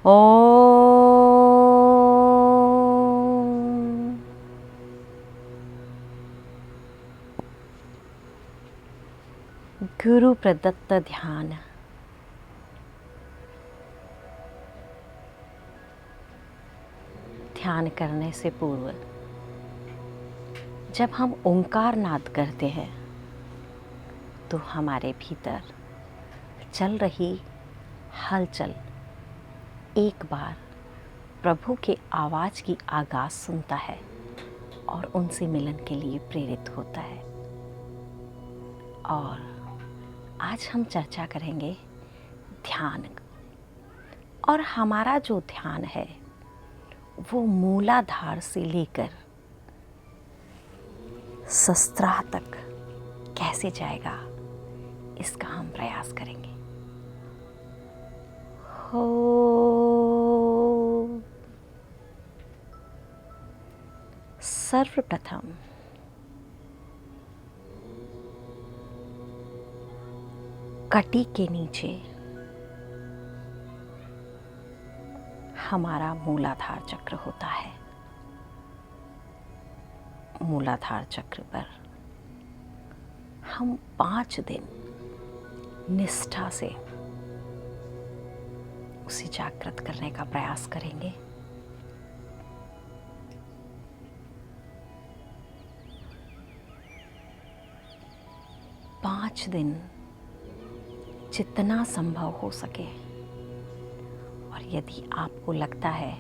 ओम। गुरु प्रदत्त ध्यान। ध्यान करने से पूर्व जब हम ओंकार नाद करते हैं तो हमारे भीतर चल रही हलचल एक बार प्रभु के आवाज़ की आगाज़ सुनता है और उनसे मिलन के लिए प्रेरित होता है। और आज हम चर्चा करेंगे ध्यान। और हमारा जो ध्यान है वो मूलाधार से लेकर सहस्त्रार तक कैसे जाएगा, इसका हम प्रयास करेंगे। हो सर्वप्रथम कटी के नीचे हमारा मूलाधार चक्र होता है। मूलाधार चक्र पर हम 5 दिन निष्ठा से उसे जागृत करने का प्रयास करेंगे। पाँच दिन जितना संभव हो सके। और यदि आपको लगता है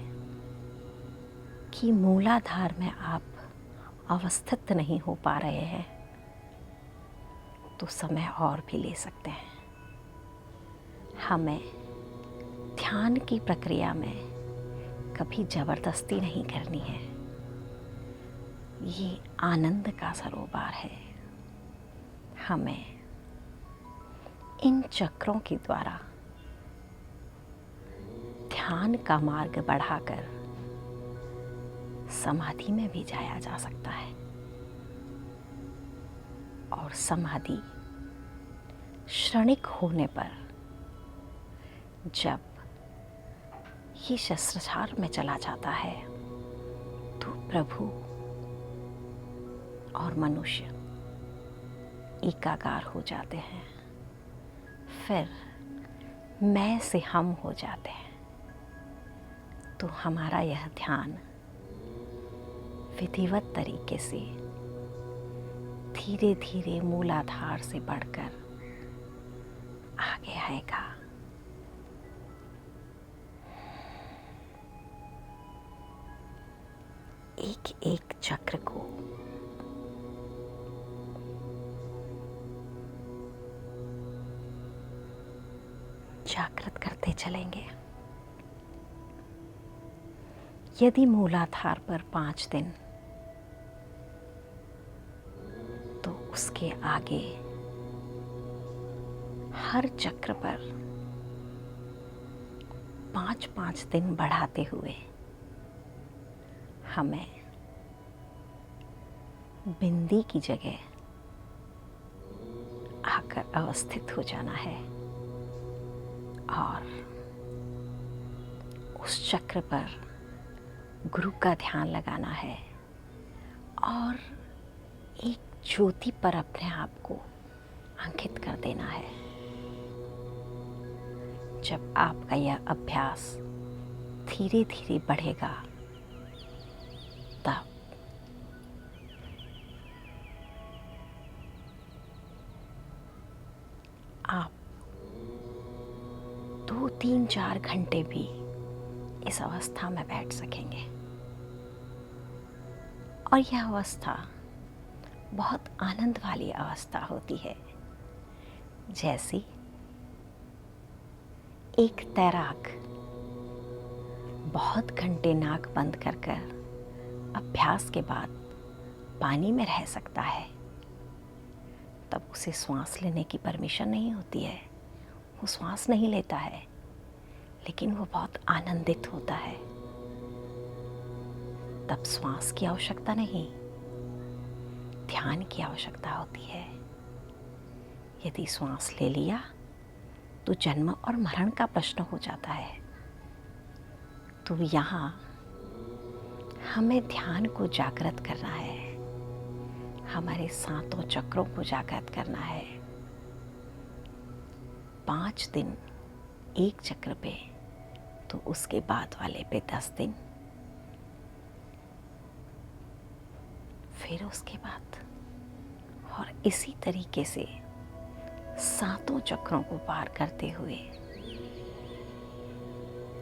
कि मूलाधार में आप अवस्थित नहीं हो पा रहे हैं तो समय और भी ले सकते हैं। हमें ध्यान की प्रक्रिया में कभी जबरदस्ती नहीं करनी है। ये आनंद का सरोवर है। हमें इन चक्रों के द्वारा ध्यान का मार्ग बढ़ाकर समाधि में भी जाया जा सकता है। और समाधि क्षणिक होने पर जब ये सहस्त्रार में चला जाता है तो प्रभु और मनुष्य एकाकार हो जाते हैं। फिर मैं से हम हो जाते हैं। तो हमारा यह ध्यान विधिवत तरीके से धीरे धीरे मूलाधार से बढ़कर आगे आएगा। एक एक चक्र को जागृत करते चलेंगे। यदि मूलाधार पर 5 दिन तो उसके आगे हर चक्र पर 5-5 दिन बढ़ाते हुए हमें बिंदी की जगह आकर अवस्थित हो जाना है और उस चक्र पर गुरु का ध्यान लगाना है और एक ज्योति पर अपने आप को अंकित कर देना है। जब आपका यह अभ्यास धीरे धीरे बढ़ेगा तब आप 2-3-4 घंटे भी इस अवस्था में बैठ सकेंगे। और यह अवस्था बहुत आनंद वाली अवस्था होती है। जैसे एक तैराक बहुत घंटे नाक बंद कर अभ्यास के बाद पानी में रह सकता है, तब उसे श्वास लेने की परमिशन नहीं होती है। वो श्वास नहीं लेता है, लेकिन वो बहुत आनंदित होता है। तब श्वास की आवश्यकता नहीं, ध्यान की आवश्यकता होती है। यदि श्वास ले लिया तो जन्म और मरण का प्रश्न हो जाता है। तो यहाँ हमें ध्यान को जागृत करना है, हमारे सातों चक्रों को जागृत करना है। 5 दिन एक चक्र पे, तो उसके बाद वाले पे 10 दिन, फिर उसके बाद, और इसी तरीके से सातों चक्रों को पार करते हुए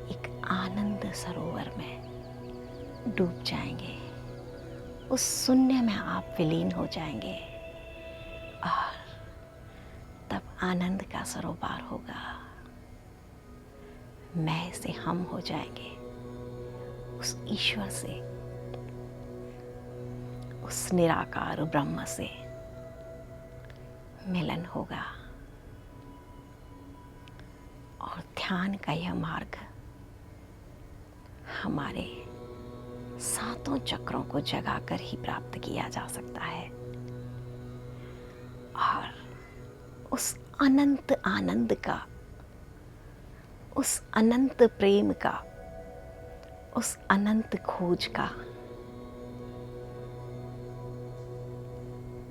एक आनंद सरोवर में डूब जाएंगे। उस शून्य में आप विलीन हो जाएंगे और तब आनंद का सरोवर होगा। मैं से हम हो जाएंगे, उस ईश्वर से, उस निराकार ब्रह्म से मिलन होगा। और ध्यान का यह मार्ग हमारे सातों चक्रों को जगाकर ही प्राप्त किया जा सकता है। और उस अनंत आनंद का, उस अनंत प्रेम का, उस अनंत खोज का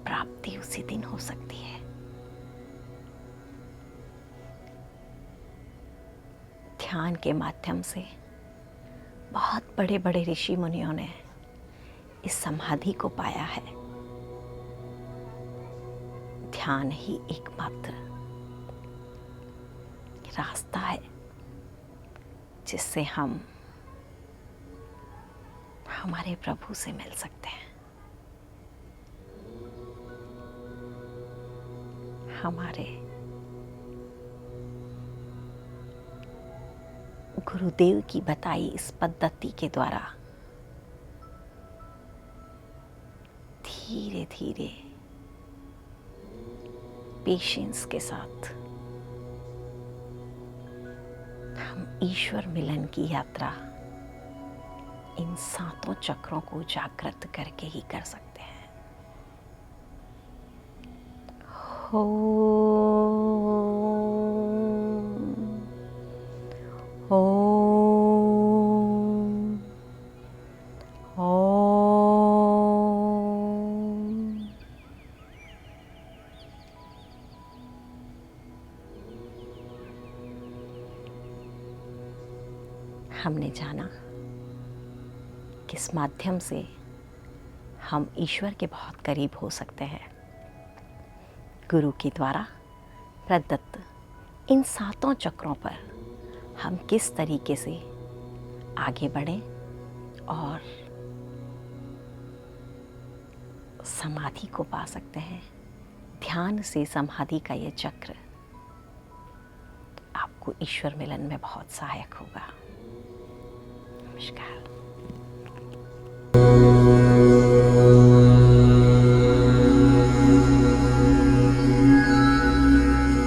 प्राप्ति उसी दिन हो सकती है। ध्यान के माध्यम से बहुत बड़े बड़े ऋषि मुनियों ने इस समाधि को पाया है। ध्यान ही एकमात्र रास्ता है जिससे हम हमारे प्रभु से मिल सकते हैं। हमारे गुरुदेव की बताई इस पद्धति के द्वारा धीरे धीरे पेशेंस के साथ हम ईश्वर मिलन की यात्रा इन सातों चक्रों को जागृत करके ही कर सकते हैं। हो हमने जाना किस माध्यम से हम ईश्वर के बहुत करीब हो सकते हैं। गुरु के द्वारा प्रदत्त इन सातों चक्रों पर हम किस तरीके से आगे बढ़ें और समाधि को पा सकते हैं। ध्यान से समाधि का ये चक्र आपको ईश्वर मिलन में बहुत सहायक होगा। नमस्कार।